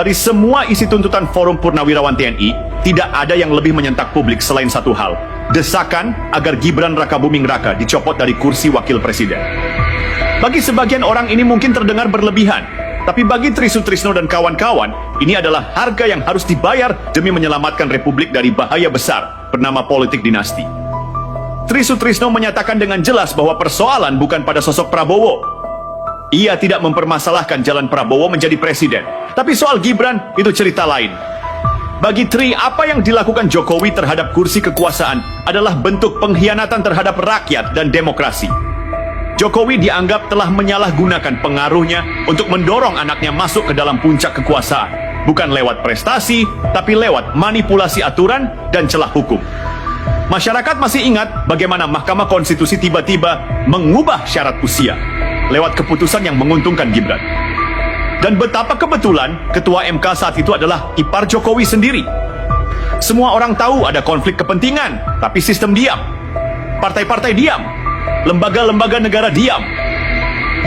Dari semua isi tuntutan Forum Purnawirawan TNI, tidak ada yang lebih menyentak publik selain satu hal, desakan agar Gibran Rakabuming Raka dicopot dari kursi wakil presiden. Bagi sebagian orang ini mungkin terdengar berlebihan, tapi bagi Tri Sutrisno dan kawan-kawan, ini adalah harga yang harus dibayar demi menyelamatkan Republik dari bahaya besar bernama politik dinasti. Tri Sutrisno menyatakan dengan jelas bahwa persoalan bukan pada sosok Prabowo. Ia tidak mempermasalahkan jalan Prabowo menjadi presiden, tapi soal Gibran itu cerita lain. Bagi Tri, apa yang dilakukan Jokowi terhadap kursi kekuasaan adalah bentuk pengkhianatan terhadap rakyat dan demokrasi. Jokowi dianggap telah menyalahgunakan pengaruhnya untuk mendorong anaknya masuk ke dalam puncak kekuasaan, bukan lewat prestasi, tapi lewat manipulasi aturan dan celah hukum. Masyarakat masih ingat bagaimana Mahkamah Konstitusi tiba-tiba mengubah syarat usia lewat keputusan yang menguntungkan Gibran. Dan betapa kebetulan Ketua MK saat itu adalah ipar Jokowi sendiri. Semua orang tahu ada konflik kepentingan, tapi sistem diam. Partai-partai diam. Lembaga-lembaga negara diam.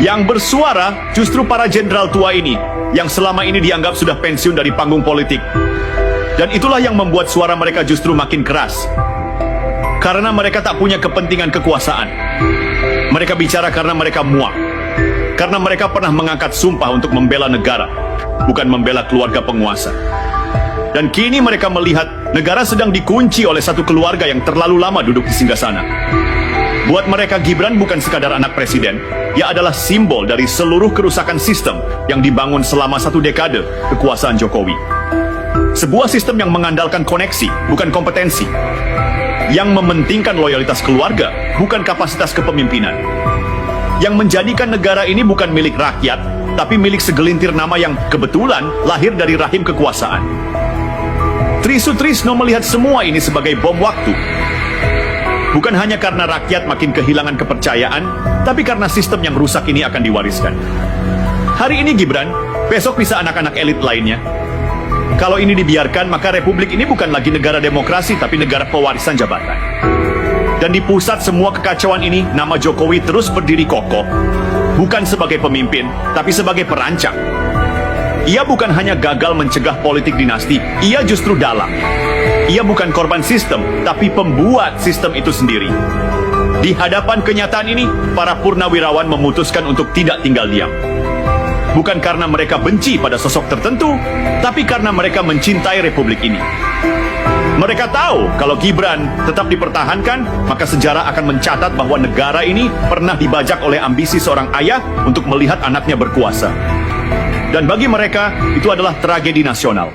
Yang bersuara justru para jenderal tua ini, yang selama ini dianggap sudah pensiun dari panggung politik. Dan itulah yang membuat suara mereka justru makin keras. Karena mereka tak punya kepentingan kekuasaan. Mereka bicara karena mereka muak. Karena mereka pernah mengangkat sumpah untuk membela negara, bukan membela keluarga penguasa. Dan kini mereka melihat negara sedang dikunci oleh satu keluarga yang terlalu lama duduk di singgasana. Buat mereka Gibran bukan sekadar anak presiden, ia adalah simbol dari seluruh kerusakan sistem yang dibangun selama 1 dekade kekuasaan Jokowi. Sebuah sistem yang mengandalkan koneksi, bukan kompetensi. Yang mementingkan loyalitas keluarga, bukan kapasitas kepemimpinan. Yang menjadikan negara ini bukan milik rakyat, tapi milik segelintir nama yang kebetulan lahir dari rahim kekuasaan. Tri Sutrisno melihat semua ini sebagai bom waktu. Bukan hanya karena rakyat makin kehilangan kepercayaan, tapi karena sistem yang rusak ini akan diwariskan. Hari ini Gibran, besok bisa anak-anak elit lainnya. Kalau ini dibiarkan, maka Republik ini bukan lagi negara demokrasi, tapi negara pewarisan jabatan. Dan di pusat semua kekacauan ini, nama Jokowi terus berdiri kokoh. Bukan sebagai pemimpin, tapi sebagai perancang. Ia bukan hanya gagal mencegah politik dinasti, ia justru dalang. Ia bukan korban sistem, tapi pembuat sistem itu sendiri. Di hadapan kenyataan ini, para purnawirawan memutuskan untuk tidak tinggal diam. Bukan karena mereka benci pada sosok tertentu, tapi karena mereka mencintai Republik ini. Mereka tahu kalau Gibran tetap dipertahankan, maka sejarah akan mencatat bahwa negara ini pernah dibajak oleh ambisi seorang ayah untuk melihat anaknya berkuasa. Dan bagi mereka, itu adalah tragedi nasional.